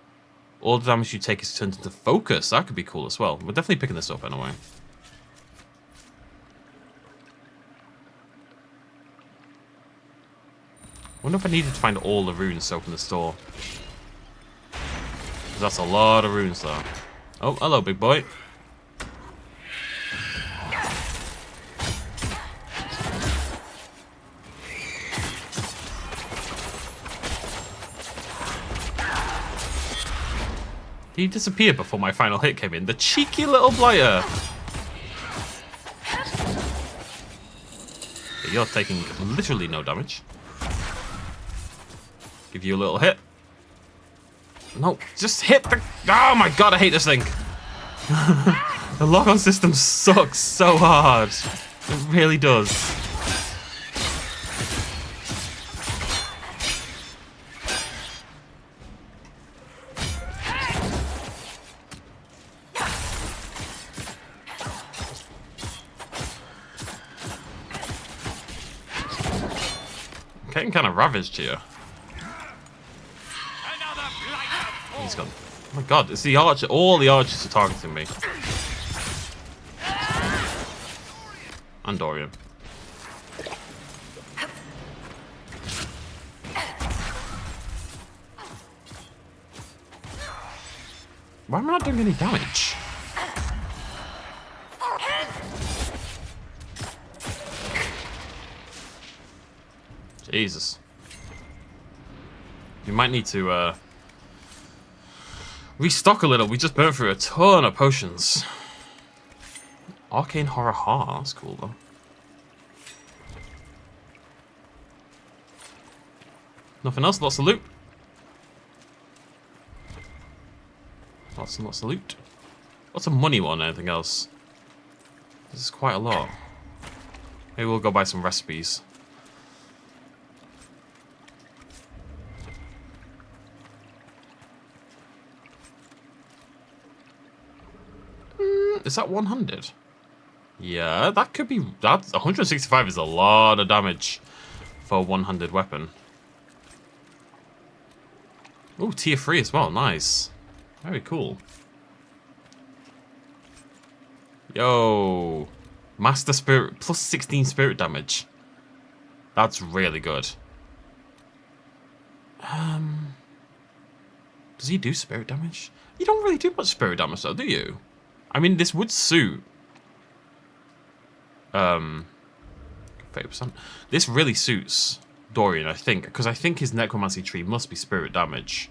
All the damage you take is turned into focus. That could be cool as well. We're definitely picking this up anyway. I wonder if I needed to find all the runes to open the store. 'Cause that's a lot of runes there. Oh, hello, big boy. He disappeared before my final hit came in. The cheeky little blighter. You're taking literally no damage. Give you a little hit. No, just hit the... Oh my god, I hate this thing. The lock-on system sucks so hard. It really does. I'm getting kind of ravaged here. He's gone. Oh my god, it's the archer. All the archers are targeting me. And Dorian. Why am I not doing any damage? Jesus. You might need to, restock a little. We just burnt through a ton of potions. Arcane Horror Heart. That's cool, though. Nothing else? Lots of loot. Lots and lots of loot. Lots of money more than anything else. This is quite a lot. Maybe we'll go buy some recipes. Is that 100? Yeah, that could be... That 165 is a lot of damage for a 100 weapon. Oh, tier 3 as well. Nice. Very cool. Yo. Master Spirit plus 16 spirit damage. That's really good. Does he do spirit damage? You don't really do much spirit damage though, do you? I mean, this would suit 30%. This really suits Dorian, I think, because I think his necromancy tree must be spirit damage.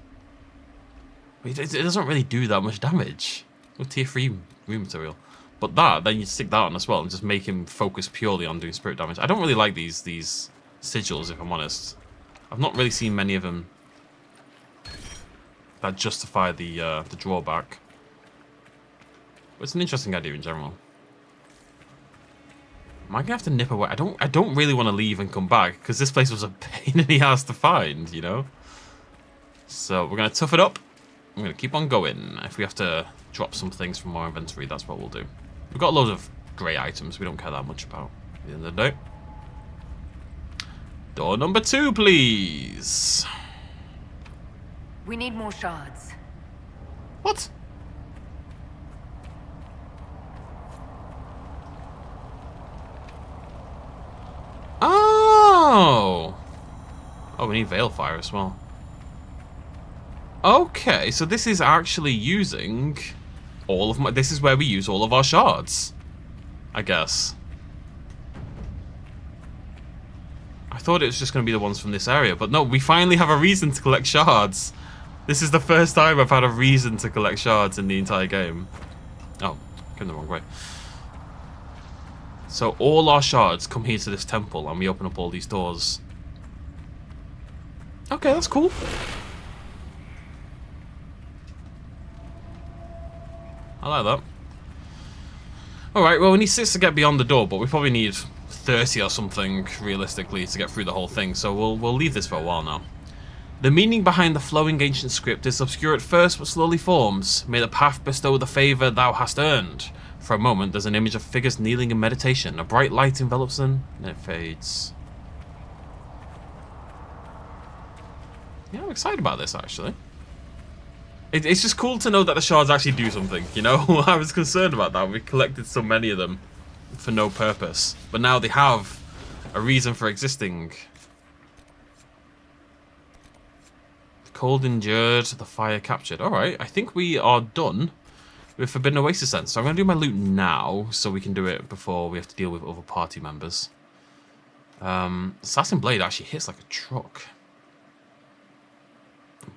It doesn't really do that much damage with tier 3 rune material. But then you stick that on as well and just make him focus purely on doing spirit damage. I don't really like these sigils, if I'm honest. I've not really seen many of them that justify the drawback. But it's an interesting idea in general. Am I gonna have to nip away? I don't really want to leave and come back because this place was a pain in the ass to find, you know. So we're going to tough it up. I'm going to keep on going. If we have to drop some things from our inventory, that's what we'll do. We've got loads of grey items we don't care that much about at the end of the day. Door number 2, please. We need more shards. What? Oh! Oh, we need Veilfire as well. Okay, so this is actually using all of my... This is where we use all of our shards, I guess. I thought it was just going to be the ones from this area, but no, we finally have a reason to collect shards. This is the first time I've had a reason to collect shards in the entire game. Oh, came the wrong way. So all our shards come here to this temple and we open up all these doors. Okay, that's cool. I like that. Alright, well we need 6 to get beyond the door, but we probably need 30 or something, realistically, to get through the whole thing, so we'll leave this for a while now. The meaning behind the flowing ancient script is obscure at first, but slowly forms. May the path bestow the favour thou hast earned. For a moment, there's an image of figures kneeling in meditation. A bright light envelops them, and it fades. Yeah, I'm excited about this, actually. It's just cool to know that the shards actually do something, you know? I was concerned about that. We collected so many of them for no purpose. But now they have a reason for existing. The cold endured, the fire captured. Alright, I think we are done with Forbidden Oasis then. So I'm going to do my loot now, so we can do it before we have to deal with other party members. Assassin Blade actually hits like a truck.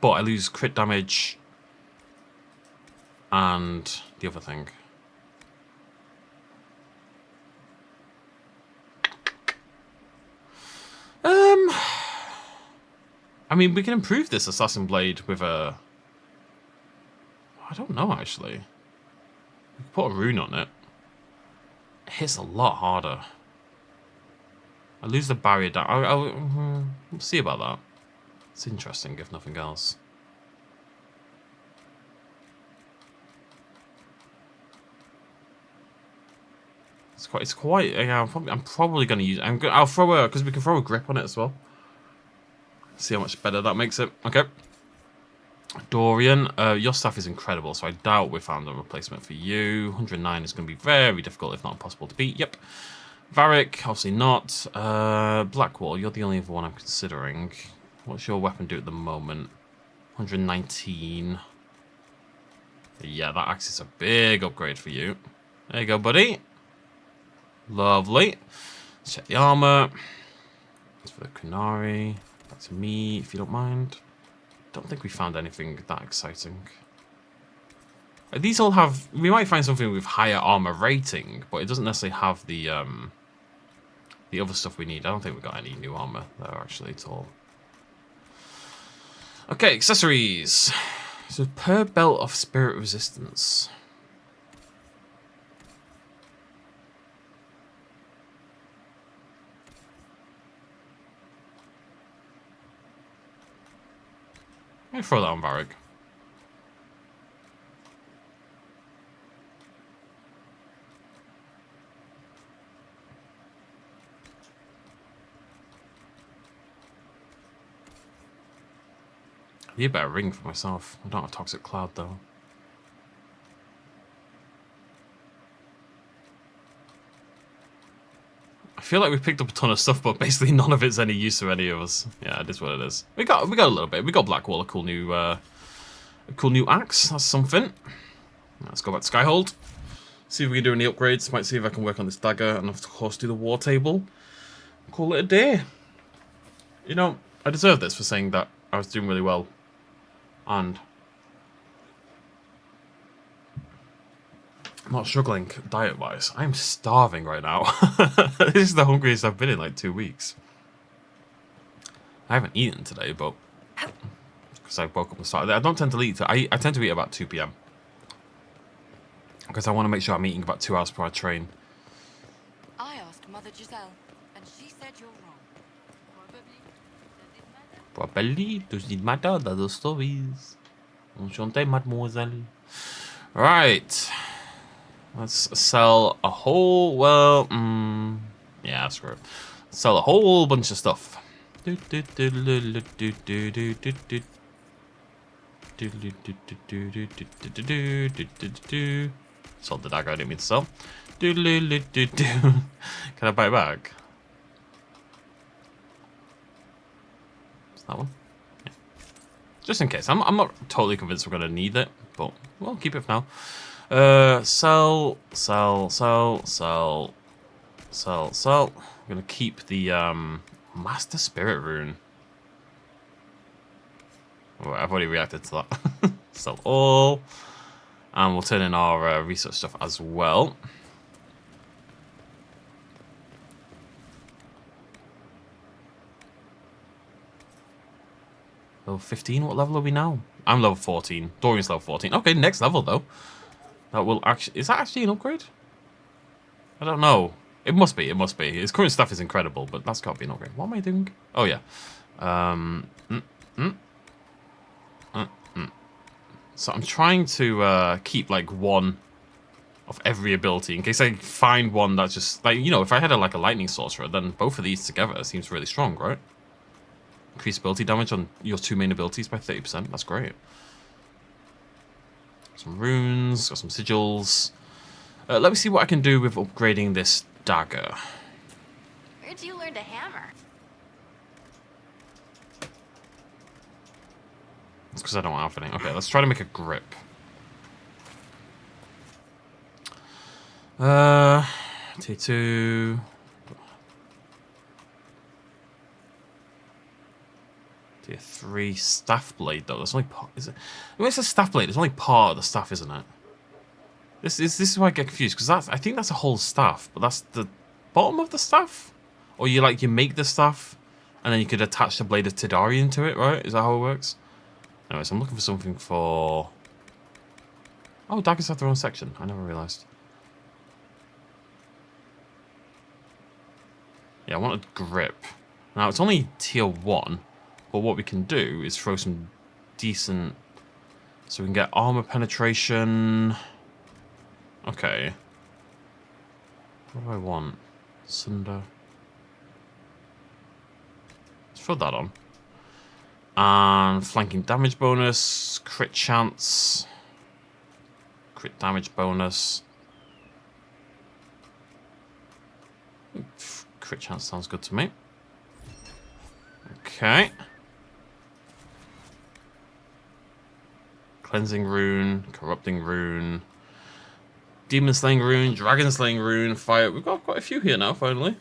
But I lose crit damage and the other thing. I mean, we can improve this Assassin Blade with a... I don't know, actually. We can put a rune on it. It hits a lot harder. I lose the barrier down. We'll see about that. It's interesting, if nothing else. It's quite. Yeah, I'm probably going to use. I'll throw a, because we can throw a grip on it as well. See how much better that makes it. Okay. Dorian, your stuff is incredible, so I doubt we found a replacement for you. 109 is going to be very difficult, if not impossible to beat. Yep. Varric, obviously not. Blackwall, you're the only other one I'm considering. What's your weapon do at the moment? 119. Yeah, that axe is a big upgrade for you. There you go, buddy. Lovely. Let's check the armor. That's for the Kunari. Back to me, if you don't mind. Don't think we found anything that exciting. These all have... We might find something with higher armor rating, but it doesn't necessarily have the other stuff we need. I don't think we got any new armor there, actually, at all. Okay, accessories. So, per belt of spirit resistance. Let me throw that on Varric. I need a better ring for myself. I don't have Toxic Cloud though. I feel like we've picked up a ton of stuff, but basically none of it's any use to any of us. Yeah, it is what it is. We got a little bit. We got Blackwall, a cool new axe. That's something. Let's go back to Skyhold. See if we can do any upgrades. Might see if I can work on this dagger, and of course do the war table. Call it a day. You know, I deserve this for saying that I was doing really well. And I'm not struggling diet-wise. I'm starving right now. This is the hungriest I've been in like 2 weeks. I haven't eaten today, but because I woke up and started. I don't tend to eat. I tend to eat about 2 p.m. because I want to make sure I'm eating about 2 hours before I train. I asked Mother Giselle, and she said you're wrong. Probably. Does it matter? Properly, does it matter? That's the stories. Enchanté, mademoiselle. Right. Let's sell a whole, well, yeah, screw it. Sell a whole bunch of stuff. Sold the dagger, I didn't mean to sell. Can I buy it back? Is that one? Yeah. Just in case. I'm not totally convinced we're gonna need it, but we'll keep it for now. Sell. I'm gonna keep the Master Spirit rune. Oh, I've already reacted to that. Sell all. And we'll turn in our research stuff as well. Level 15, what level are we now? I'm level 14. Dorian's level 14. Okay, next level though. That will actually... Is that actually an upgrade? I don't know. It must be, it must be. His current stuff is incredible, but that's got to be an upgrade. What am I doing? Oh, yeah. So I'm trying to keep like one of every ability in case I find one that's just like, you know, if I had like a lightning sorcerer, then both of these together seems really strong, right? Increase ability damage on your 2 main abilities by 30%. That's great. Some runes, got some sigils. Let me see what I can do with upgrading this dagger. Where'd you learn to hammer? It's because I don't have anything. Okay, let's try to make a grip. T2. Tier 3 staff blade though. That's only part. Is it? When it's a staff blade, it's only part of the staff, isn't it? This is why I get confused because I think that's a whole staff, but that's the bottom of the staff, or you make the staff, and then you could attach the blade of Tidarian to it, right? Is that how it works? Anyways, I'm looking for something for... Oh, daggers have their own section. I never realised. Yeah, I want a grip. Now, it's only tier 1, but what we can do is throw some decent... So we can get armor penetration... Okay. What do I want? Sunder. Let's throw that on. And flanking damage bonus, crit chance, crit damage bonus. Crit chance sounds good to me. Okay. Cleansing rune, corrupting rune, demon slaying rune, dragon slaying rune, fire. We've got quite a few here now, finally.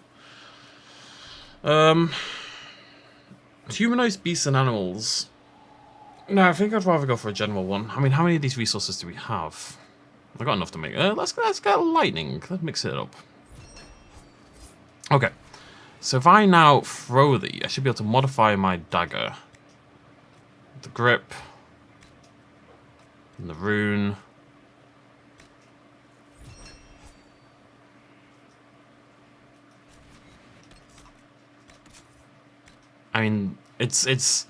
Humanized beasts and animals. No, I think I'd rather go for a general one. I mean, how many of these resources do we have? I've got enough to make. Let's get lightning. Let's mix it up. Okay. So if I now throw I should be able to modify my dagger. The grip. And the rune. I mean, it's.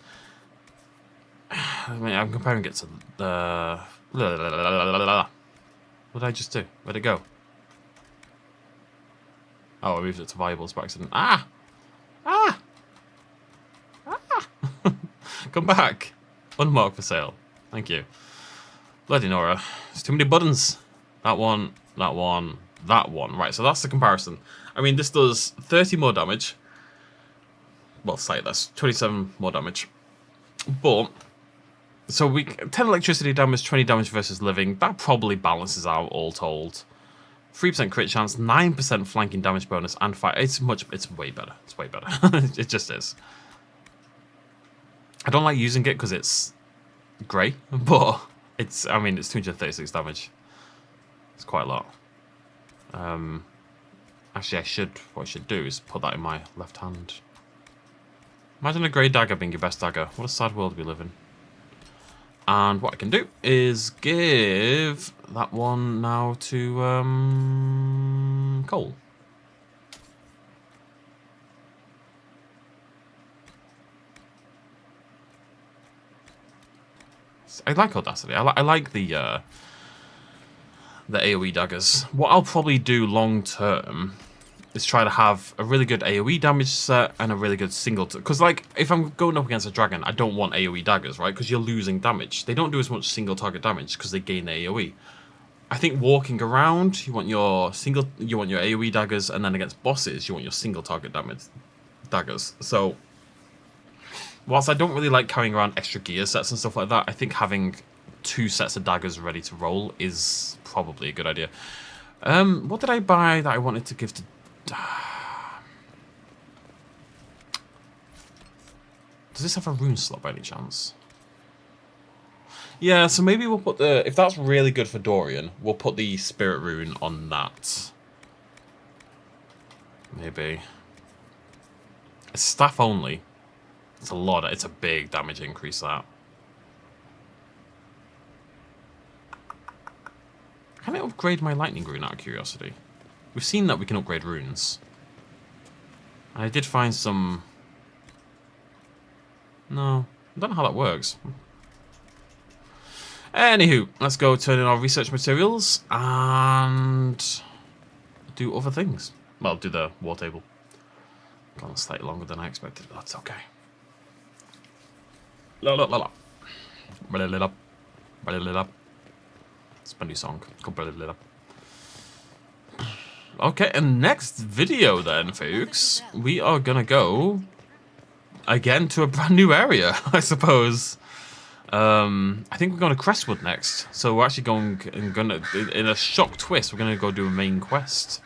I mean, I'm comparing it to the. What did I just do? Where'd it go? Oh, I moved it to viables by accident. Ah! Ah! Ah! Come back. Unmarked for sale. Thank you. Bloody Nora. There's too many buttons. That one, that one, that one. Right, so that's the comparison. I mean, this does 30 more damage. Well, slightly less. 27 more damage. But, so 10 electricity damage, 20 damage versus living. That probably balances out all told. 3% crit chance, 9% flanking damage bonus, and fire. It's way better. It's way better. It just is. I don't like using it because it's grey, but I mean, it's 236 damage. It's quite a lot. Actually, what I should do is put that in my left hand. Imagine a grey dagger being your best dagger. What a sad world we live in. And what I can do is give that one now to Cole. I like Audacity. I like the AoE daggers. What I'll probably do long term is try to have a really good AoE damage set and a really good single... Because, like, if I'm going up against a dragon, I don't want AoE daggers, right? Because you're losing damage. They don't do as much single target damage because they gain the AoE. I think walking around, you want your AoE daggers, and then against bosses, you want your single target damage daggers. So, whilst I don't really like carrying around extra gear sets and stuff like that, I think having 2 sets of daggers ready to roll is probably a good idea. What did I buy that I wanted to give to... Does this have a rune slot by any chance? Yeah, so maybe we'll put the... If that's really good for Dorian, we'll put the spirit rune on that. Maybe. It's staff only. It's a lot. It's a big damage increase, that. Can I upgrade my lightning rune out of curiosity? We've seen that we can upgrade runes. I did find some... No, I don't know how that works. Anywho, let's go turn in our research materials and do other things. Well, do the war table. Gone slightly longer than I expected, but that's okay. La la la la. Blah, blah, blah, blah, blah, blah. It's my new song. It's called Blah, blah, blah. Okay, and next video then, folks, we are gonna go again to a brand new area, I suppose. I think we're going to Crestwood next. So we're actually going in a shock twist, we're gonna go do a main quest.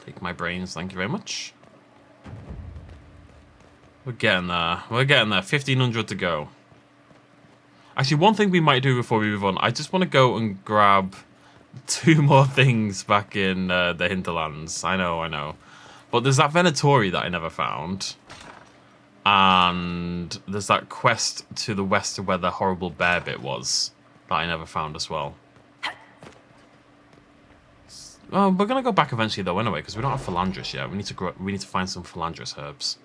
Take my brains, thank you very much. We're getting there. We're getting there. 1,500 to go. Actually, one thing we might do before we move on, I just want to go and grab 2 more things back in the hinterlands. I know. But there's that Venatori that I never found. And there's that quest to the west of where the horrible bear bit was that I never found as well. Well, we're going to go back eventually though anyway, because we don't have Philandris yet. We need to find some Philandris herbs.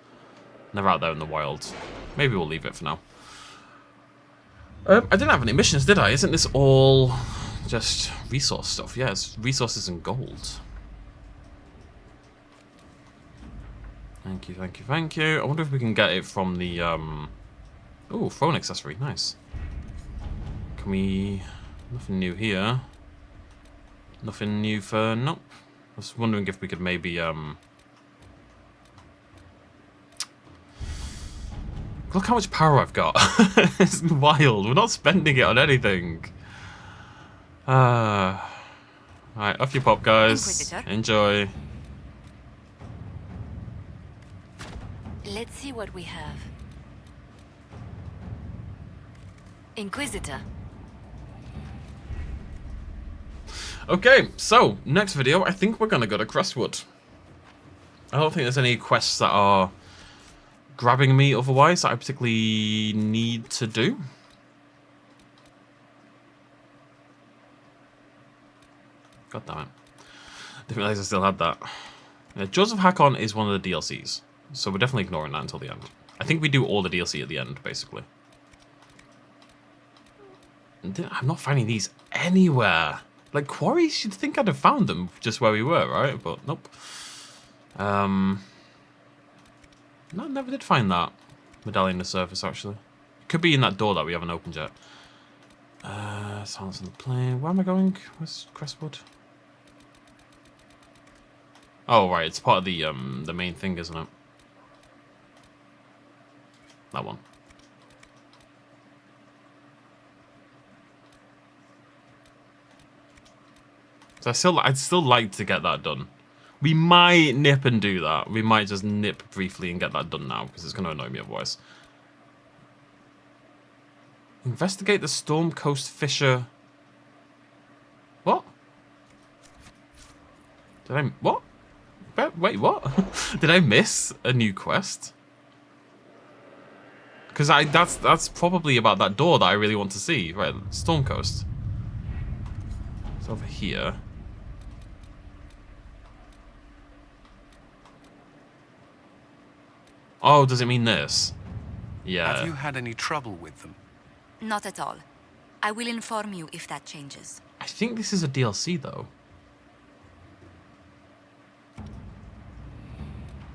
They're out there in the wild. Maybe we'll leave it for now. I didn't have any missions, did I? Isn't this all just resource stuff? Yeah, it's resources and gold. Thank you. I wonder if we can get it from the... Oh, phone accessory. Nice. Can we... Nothing new here. Nothing new for... Nope. I was wondering if we could maybe... Look how much power I've got. It's wild. We're not spending it on anything. Alright, off you pop, guys. Inquisitor. Enjoy. Let's see what we have. Inquisitor. Okay, so, next video, I think we're going to go to Crestwood. I don't think there's any quests that are grabbing me otherwise that I particularly need to do. God damn it. Didn't realize I still had that. Joseph Hakon is one of the DLCs, so we're definitely ignoring that until the end. I think we do all the DLC at the end, basically. I'm not finding these anywhere. Like, quarries, you'd think I'd have found them just where we were, right? But nope. No, never did find that medallion on the surface, actually. It could be in that door that we haven't opened yet. Silence on the plane. Where am I going? Where's Crestwood? Oh, right. It's part of the main thing, isn't it? That one. So I'd still like to get that done. We might nip and do that. We might just nip briefly and get that done now, because it's going to annoy me otherwise. Investigate the Storm Coast Fisher. What? Did I... What? Wait, what? Did I miss a new quest? Because that's probably about that door that I really want to see. Right, Storm Coast. It's over here. Oh, does it mean this? Yeah. Have you had any trouble with them? Not at all. I will inform you if that changes. I think this is a DLC, though.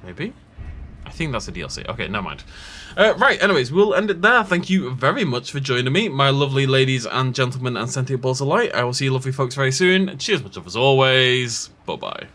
Maybe? I think that's a DLC. Okay, never mind. Right, anyways, we'll end it there. Thank you very much for joining me, my lovely ladies and gentlemen and sentient balls of light. I will see you lovely folks very soon. Cheers much love as always. Bye-bye.